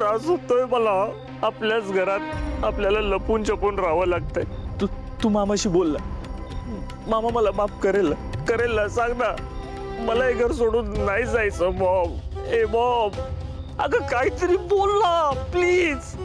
त्रास होतोय मला. आपल्याच घरात आपल्याला लपून छपून राहावं लागतंय. तू मामाशी बोल ना. मामा मला माफ करेल ना, सांग ना. मला हे घर सोडून नाही जायचं मॉम. ए मॉम, अगं काहीतरी बोल ना प्लीज.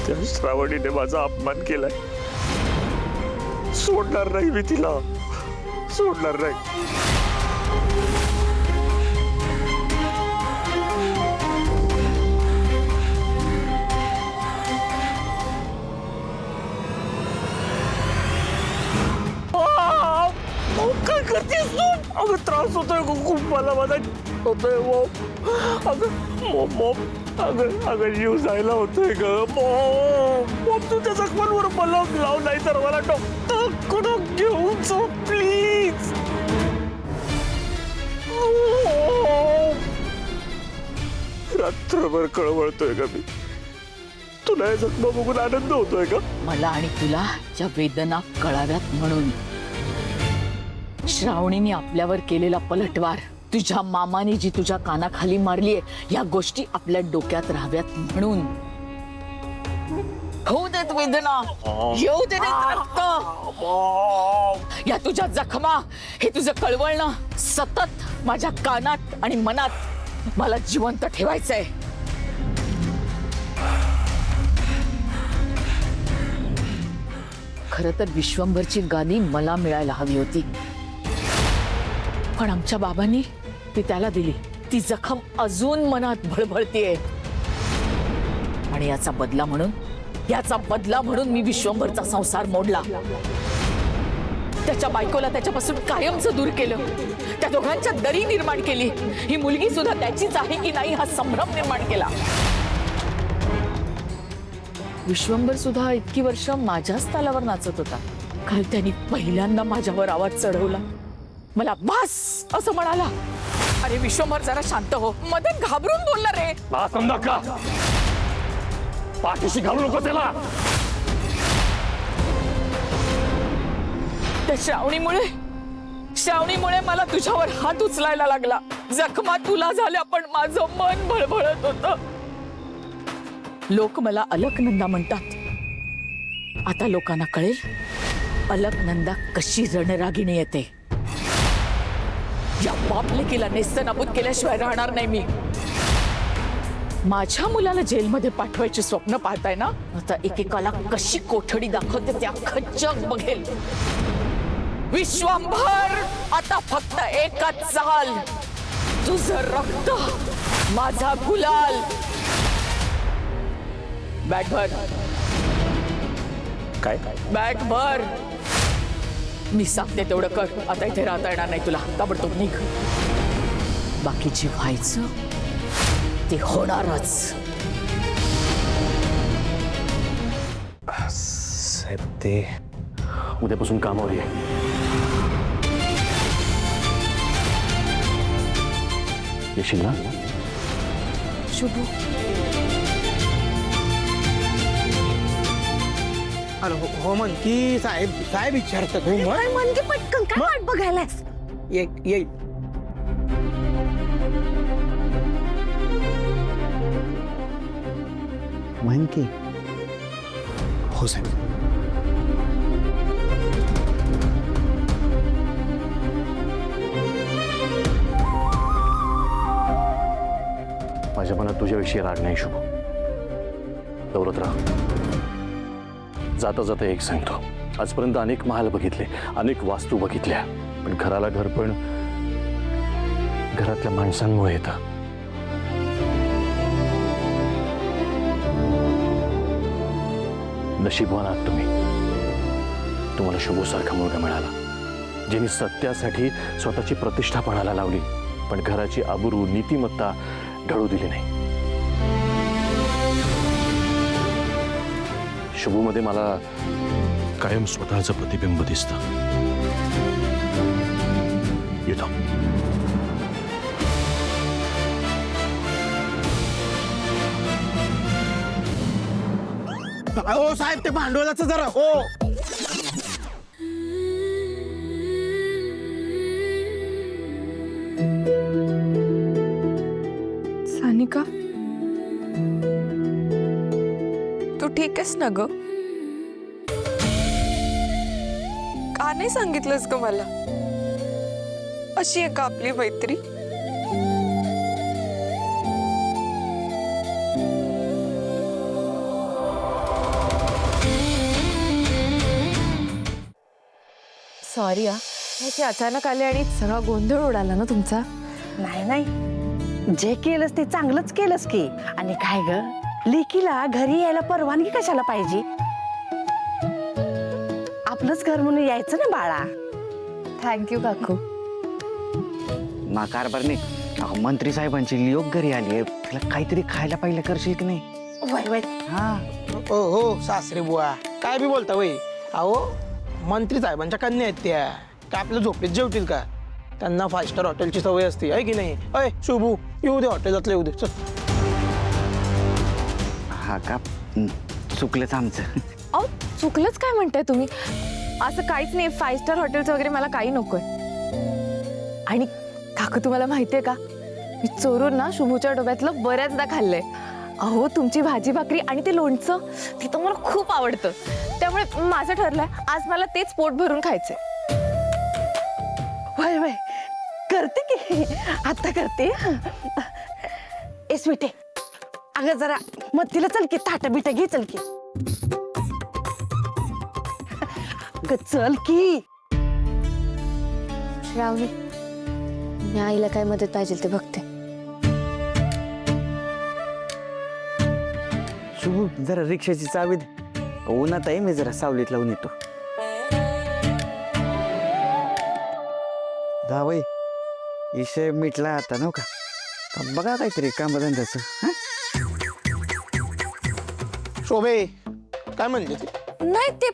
त्या श्रावणीने माझा अपमान केलाय. सोडणार नाही मी तिला, सोडणार नाही. काय करतेस तू? अगं त्रास होतोय खूप मला, माझा होतोय मॉम. अगं जीव जायला होतोय ग मॉम. तू त्या जखमांवर मलम लाव, नाही तर मला डॉक्टरकडं घेऊन जा प्लीज. रात्रभर कळवळतोय ग मी. तुला हे जखमा बघून आनंद होतोय का? मला आणि तुला या वेदना कळाव्यात म्हणून. श्रावणीने आपल्यावर केलेला पलटवार, तुझ्या मामाने जी तुझ्या कानाखाली मारलीये, या गोष्टी आपल्या डोक्यात राहाव्यात म्हणून. होऊ देत वेदना, येऊ दे रक्त. या तुझ्या जखमा, हे तुझं कळवळणं सतत माझ्या कानात आणि मनात मला जिवंत ठेवायचंय. खरं तर विश्वंभरची गादी मला मिळायला हवी होती, पण आमच्या बाबांनी ती त्याला दिली. ती जखम अजून मनात भळभळतीये. आणि याचा बदला म्हणून मी विश्वंभरचा संसार मोडला. त्याच्या बायकोला त्याच्यापासून कायमचं दूर केलं. त्या दोघांच्या दरी निर्माण केली. ही मुलगी सुद्धा त्याचीच आहे की नाही हा संभ्रम निर्माण केला. विश्वंभर सुद्धा इतकी वर्ष माझ्याच तालावर नाचत होता. काल त्यांनी पहिल्यांदा माझ्यावर आवाज चढवला. मला बस असं म्हणाला. अरे विश्वंभर जरा शांत हो. मध्ये घाबरून बोलला रे. का पाठीशी घालू नको त्याला. त्या श्रावणीमुळे मला तुझ्यावर हात उचलायला लागला. जखमा तुला झाल्या, पण माझं मन भळभळत होतं. लोक मला अलकनंदा म्हणतात. आता लोकांना कळेल अलकनंदा कशी रणरागिणी येते. या बापलेकीला नेस्तनाबूत केल्याशिवाय राहणार नाही मी. माझ्या मुलाला जेलमध्ये पाठवायचे स्वप्न पाहताय ना, आता एकेकाला कशी कोठडी दाखवते ते अख्खं जग बघेल. विश्वंभर, आता फक्त एकच चाल. तुझं रक्त, माझा गुलाल. बॅग भर. काय बॅग भर. मी सांगते तेवढं कर. आता इथे राहता येणार नाही तुला. ताबडतोब निघ. बाकी जे व्हायचं ते होणारच. साहेब, ते उद्यापासून कामावर ये. येशील ना? शुभू, अरे हो म्हण की साहेब विचारतात. हो म्हण. म्हणजे पटकन काय वाट बघायलास? येईल. म्हण की. हो साहेब. माझ्या मनात तुझ्याविषयी राग नाही शुभ. दौलत राहा. जाता जाता एक सांगतो, आजपर्यंत अनेक महाल बघितले, अनेक वास्तू बघितल्या, पण घराला घर पण घरातल्या माणसांमुळे येतं. नशीबवान आहात तुम्ही. तुम्हाला शुभूसारखा मुलगा मिळाला, ज्यांनी सत्यासाठी स्वतःची प्रतिष्ठा पणाला लावली, पण घराची आबरू नीतिमत्ता ढळू दिली नाही. शुभूमध्ये मला कायम स्वतःचं प्रतिबिंब दिसतं. येतो. ओ साहेब ते भांडवलाचं जरा ओ. सानिका, तू ठीक आहेस ना ग? का नाही सांगितलंस ग मला? अशी आहे का आपली मैत्री? सॉरी ह्याची अचानक आले आणि सगळा गोंधळ उडाला ना तुमचा. नाही नाही, जे केलंस ते चांगलंच केलंस की. आणि काय ग, लेकीला घरी यायला परवानगी कशाला पाहिजे? आपलंच घर म्हणून यायचं ना बाळा. थँक्यू काकू. मा कारभार नाही, मंत्री साहेबांची लिओक घरी आली आहे, तिला काहीतरी खायला पाहिलं करशील की नाही? वय वय, हा ओ हो सासरे बुवा, काय बी बोलता वय. अहो मंत्री साहेबांच्या कन्या आहेत त्या, काय आपल्या झोपडीत जेवतील का? त्यांना 5 स्टार हॉटेलची सवय असते आहे की नाही? अय शुभू, येऊ दे हॉटेलातलं, येऊ दे चल. हा का, चुकलंच आमचं. अहो चुकलंच काय म्हणताय तुम्ही? असं काहीच नाही. 5 स्टार हॉटेलचं वगैरे मला काही नकोय. आणि काकू तुम्हाला माहितीये का, मी चोरून ना शुभूच्या डोब्यातलं बऱ्याचदा खाल्लंय. अहो तुमची भाजी भाकरी आणि ते लोणचं ते तर मला खूप आवडतं. त्यामुळे माझं ठरलंय आज मला तेच पोट भरून खायचंय. वय वय, करते की, आता करते. ए स्वीटे, अगं जरा मग तिला चल की, ताट बिट घे, चल की. अगं चल की. श्रावणी, मी आईला काय मदत पाहिजे ते बघते. शुभू जरा रिक्षाची चावी दे, उन्हात आहे, मी जरा सावलीत लावून येतो. जावई, विषय मिटला आता नव्ह का? तर बघा काहीतरी कामधंद्याचं. हा, शोभे, काय म्हणते ते? नाही ते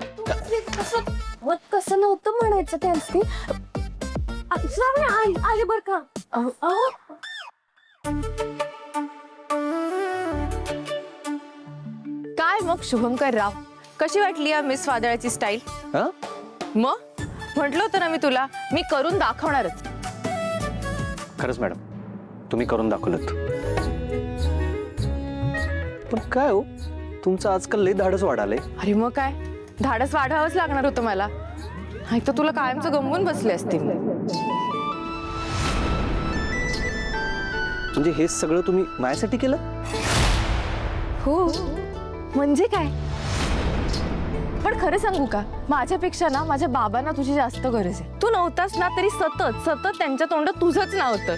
कसं नव्हतं म्हणायचं त्यांची. आले बर का. काय मग शुभंकर राव, कशी वाटली मिस वादळाची स्टाईल? हा? मग म्हटलं होतं ना मी तुला, मी करून दाखवणारच. खरंच मॅडम, तुम्ही करून दाखवलं. पण काय हो, तुमचं आजकाल लई धाडस वाढालंय. अरे मग काय, धाडस वाढावंच लागणार होतं मला, नाही तर तुला कायमचं गमवून बसले असते. म्हणजे हे सगळं तुम्ही माझ्यासाठी केलं? हो, म्हणजे काय? पण खरं सांगू का, माझ्यापेक्षा ना माझ्या बाबांना तुझी जास्त गरज आहे. तू नव्हतास ना तरी सतत सतत त्यांच्या तोंडात तुझंच नाव होतं.